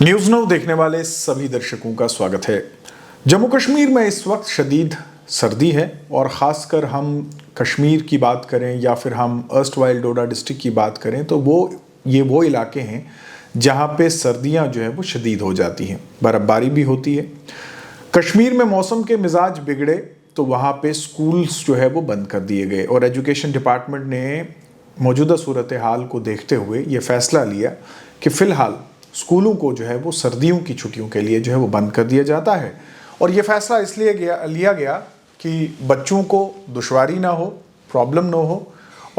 News now देखने वाले सभी दर्शकों का स्वागत है। जम्मू कश्मीर में इस वक्त शदीद सर्दी है और ख़ासकर हम कश्मीर की बात करें या फिर हम अर्स्टवाइल डोडा डिस्ट्रिक्ट की बात करें तो वो इलाके हैं जहां पे सर्दियां जो है वो शदीद हो जाती हैं, बर्फ़बारी भी होती है। कश्मीर में मौसम के मिजाज बिगड़े तो वहाँ पे स्कूल्स जो है वो बंद कर दिए गए और एजुकेशन डिपार्टमेंट ने मौजूदा सूरत हाल को देखते हुए ये फ़ैसला लिया कि फ़िलहाल स्कूलों को जो है वो सर्दियों की छुट्टियों के लिए जो है वो बंद कर दिया जाता है। और ये फ़ैसला इसलिए लिया गया कि बच्चों को दुश्वारी ना हो, प्रॉब्लम ना हो,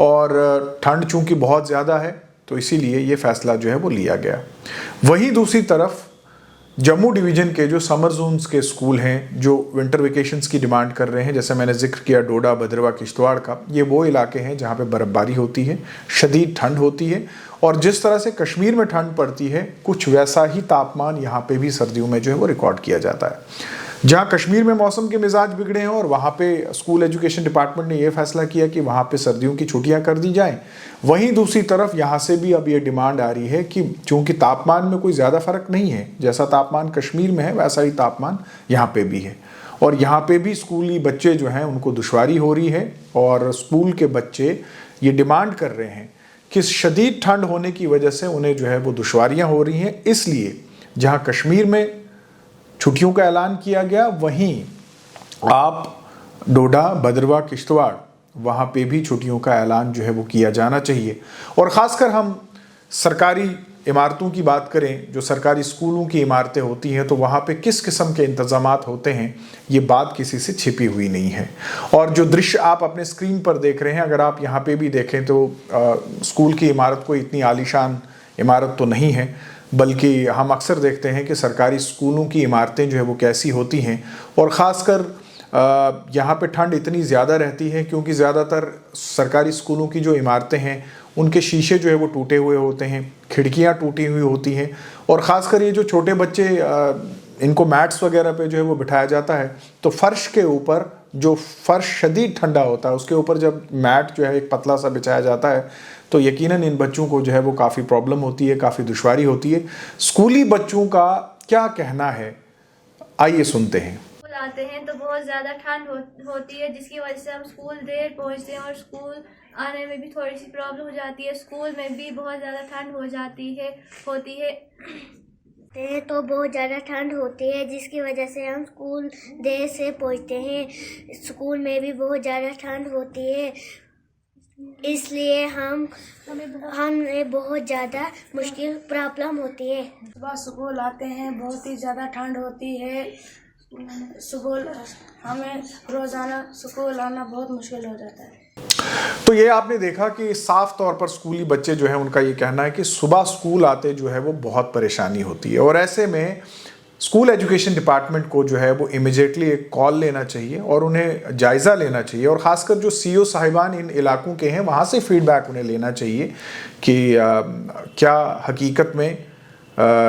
और ठंड चूँकि बहुत ज़्यादा है तो इसीलिए ये फ़ैसला जो है वो लिया गया। वहीं दूसरी तरफ जम्मू डिवीज़न के जो समर जोन्स के स्कूल हैं जो विंटर वेकेशंस की डिमांड कर रहे हैं, जैसे मैंने जिक्र किया डोडा, भद्रवाह, किश्तवाड़ का, ये वो इलाके हैं जहाँ पे बर्फ़बारी होती है, शदीद ठंड होती है और जिस तरह से कश्मीर में ठंड पड़ती है कुछ वैसा ही तापमान यहाँ पे भी सर्दियों में जो है वो रिकॉर्ड किया जाता है। जहाँ कश्मीर में मौसम के मिजाज बिगड़े हैं और वहाँ पे स्कूल एजुकेशन डिपार्टमेंट ने यह फैसला किया कि वहाँ पे सर्दियों की छुट्टियाँ कर दी जाएं, वहीं दूसरी तरफ यहाँ से भी अब ये डिमांड आ रही है कि चूँकि तापमान में कोई ज़्यादा फ़र्क नहीं है, जैसा तापमान कश्मीर में है वैसा ही तापमान यहाँ पे भी है और यहाँ पे भी स्कूली बच्चे जो हैं उनको दुश्वारी हो रही है और स्कूल के बच्चे ये डिमांड कर रहे हैं कि शदीद ठंड होने की वजह से उन्हें जो है वो दुश्वारियाँ हो रही हैं। इसलिए जहाँ कश्मीर में छुट्टियों का ऐलान किया गया वहीं आप डोडा, भद्रवाह, किश्तवाड़ वहाँ पे भी छुट्टियों का ऐलान जो है वो किया जाना चाहिए। और ख़ासकर हम सरकारी इमारतों की बात करें, जो सरकारी स्कूलों की इमारतें होती हैं तो वहाँ पे किस किस्म के इंतज़ामात होते हैं ये बात किसी से छिपी हुई नहीं है। और जो दृश्य आप अपने स्क्रीन पर देख रहे हैं, अगर आप यहाँ पे भी देखें तो स्कूल की इमारत कोई इतनी आलीशान इमारत तो नहीं है, बल्कि हम अक्सर देखते हैं कि सरकारी स्कूलों की इमारतें जो है वो कैसी होती हैं। और ख़ासकर यहाँ पे ठंड इतनी ज़्यादा रहती है क्योंकि ज़्यादातर सरकारी स्कूलों की जो इमारतें हैं उनके शीशे जो है वो टूटे हुए होते हैं, खिड़कियाँ टूटी हुई होती हैं और ख़ासकर ये जो छोटे बच्चे इनको मैट्स वगैरह पे जो है वो बिठाया जाता है तो फ़र्श के ऊपर, जो फ़र्श शदीद ठंडा होता है उसके ऊपर जब मैट जो है एक पतला सा बिछाया जाता है तो यकीनन इन बच्चों को जो है वो काफ़ी प्रॉब्लम होती है, काफ़ी दुश्वारी होती है। स्कूली बच्चों का क्या कहना है, आइए सुनते हैं। आते हैं तो बहुत ज़्यादा ठंड होती है जिसकी वजह से हम स्कूल देर पहुंचते हैं और स्कूल आने में भी थोड़ी सी प्रॉब्लम हो जाती है। स्कूल में भी बहुत ज़्यादा ठंड हो जाती है होती है तो बहुत ज़्यादा ठंड होती है जिसकी वजह से हम स्कूल देर से पहुंचते हैं। स्कूल में भी बहुत ज़्यादा ठंड होती है इसलिए हमें बहुत ज़्यादा मुश्किल प्रॉब्लम होती है। सुबह स्कूल आते हैं, बहुत ही ज़्यादा ठंड होती है। स्कूल हमें रोज़ाना स्कूल आना बहुत मुश्किल हो जाता है। तो ये आपने देखा कि साफ तौर पर स्कूली बच्चे जो हैं उनका ये कहना है कि सुबह स्कूल आते जो है वो बहुत परेशानी होती है और ऐसे में स्कूल एजुकेशन डिपार्टमेंट को जो है वो इमिडिएटली एक कॉल लेना चाहिए और उन्हें जायज़ा लेना चाहिए और ख़ासकर जो सीईओ साहिबान इन इलाकों के हैं वहाँ से फीडबैक उन्हें लेना चाहिए कि क्या हकीकत में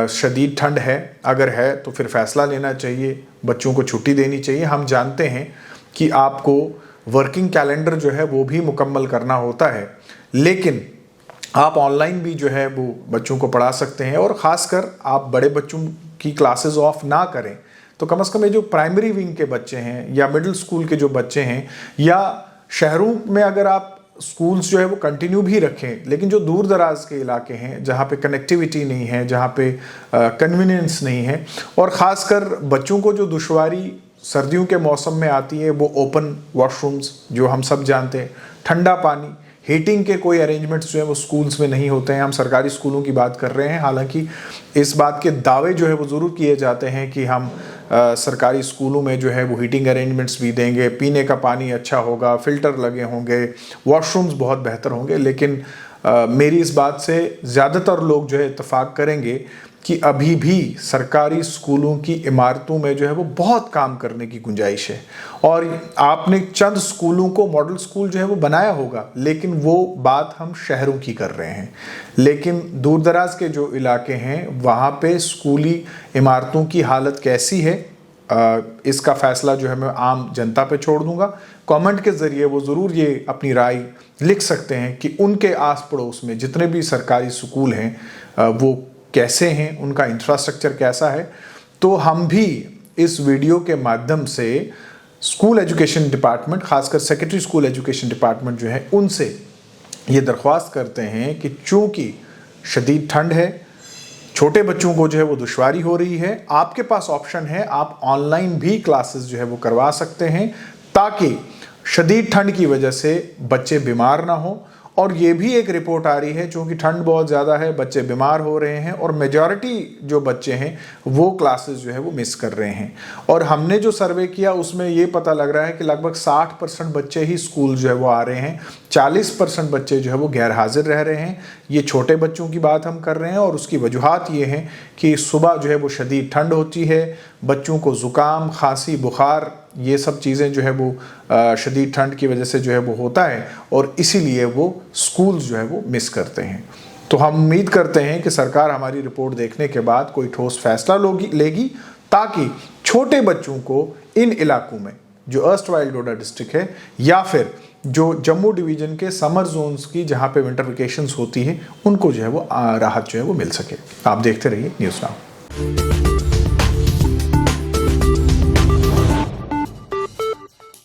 शदीद ठंड है, अगर है तो फिर फ़ैसला लेना चाहिए, बच्चों को छुट्टी देनी चाहिए। हम जानते हैं कि आपको वर्किंग कैलेंडर जो है वो भी मुकम्मल करना होता है, लेकिन आप ऑनलाइन भी जो है वो बच्चों को पढ़ा सकते हैं और ख़ासकर आप बड़े बच्चों की क्लासेस ऑफ ना करें तो कम से कम ये जो प्राइमरी विंग के बच्चे हैं या मिडिल स्कूल के जो बच्चे हैं या शहरों में अगर आप स्कूल्स जो है वो कंटिन्यू भी रखें, लेकिन जो दूर दराज के इलाके हैं जहाँ पे कनेक्टिविटी नहीं है, जहाँ पे कन्वीनियंस नहीं है और ख़ासकर बच्चों को जो दुश्वारी सर्दियों के मौसम में आती है वो ओपन वॉशरूम्स, जो हम सब जानते हैं, ठंडा पानी, हीटिंग के कोई अरेंजमेंट्स जो है वो स्कूल्स में नहीं होते हैं। हम सरकारी स्कूलों की बात कर रहे हैं, हालांकि इस बात के दावे जो है वो ज़रूर किए जाते हैं कि हम सरकारी स्कूलों में जो है वो हीटिंग अरेंजमेंट्स भी देंगे, पीने का पानी अच्छा होगा, फ़िल्टर लगे होंगे, वॉशरूम्स बहुत बेहतर होंगे। लेकिन मेरी इस बात से ज़्यादातर लोग जो है इत्तेफाक करेंगे कि अभी भी सरकारी स्कूलों की इमारतों में जो है वो बहुत काम करने की गुंजाइश है और आपने चंद स्कूलों को मॉडल स्कूल जो है वो बनाया होगा, लेकिन वो बात हम शहरों की कर रहे हैं। लेकिन दूर दराज के जो इलाके हैं वहाँ पे स्कूली इमारतों की हालत कैसी है, इसका फ़ैसला जो है मैं आम जनता पे छोड़ दूंगा। कमेंट के ज़रिए वो ज़रूर ये अपनी राय लिख सकते हैं कि उनके आस पड़ोस में जितने भी सरकारी स्कूल हैं वो कैसे हैं, उनका इंफ्रास्ट्रक्चर कैसा है। तो हम भी इस वीडियो के माध्यम से स्कूल एजुकेशन डिपार्टमेंट, खासकर सेकेंडरी स्कूल एजुकेशन डिपार्टमेंट जो है, उनसे ये दरख्वास्त करते हैं कि चूँकि शदीद ठंड है, छोटे बच्चों को जो है वो दुश्वारी हो रही है, आपके पास ऑप्शन है, आप ऑनलाइन भी क्लासेस जो है वो करवा सकते हैं ताकि शदीद ठंड की वजह से बच्चे बीमार ना हो। और ये भी एक रिपोर्ट आ रही है, चूँकि ठंड बहुत ज़्यादा है, बच्चे बीमार हो रहे हैं और मेजॉरिटी जो बच्चे हैं वो क्लासेस जो है वो मिस कर रहे हैं। और हमने जो सर्वे किया उसमें ये पता लग रहा है कि लगभग 60% बच्चे ही स्कूल जो है वो आ रहे हैं, 40% बच्चे जो है वो गैर हाजिर रह रहे हैं। ये छोटे बच्चों की बात हम कर रहे हैं और उसकी वजूहात ये हैं कि सुबह जो है वो शदीद ठंड होती है, बच्चों को ज़ुकाम, खांसी, बुखार, ये सब चीज़ें जो है वो शदीद ठंड की वजह से जो है वो होता है और इसीलिए वो स्कूल जो है वो मिस करते हैं। तो हम उम्मीद करते हैं कि सरकार हमारी रिपोर्ट देखने के बाद कोई ठोस फैसला लेगी ताकि छोटे बच्चों को इन इलाकों में जो अर्स्टवाइल डोडा डिस्ट्रिक्ट है या फिर जो जम्मू डिवीज़न के समर जोन्स की जहाँ पे विंटर वेकेशंस होती है, उनको जो है वो राहत जो है वो मिल सके। आप देखते रहिए न्यूज़ नाउ।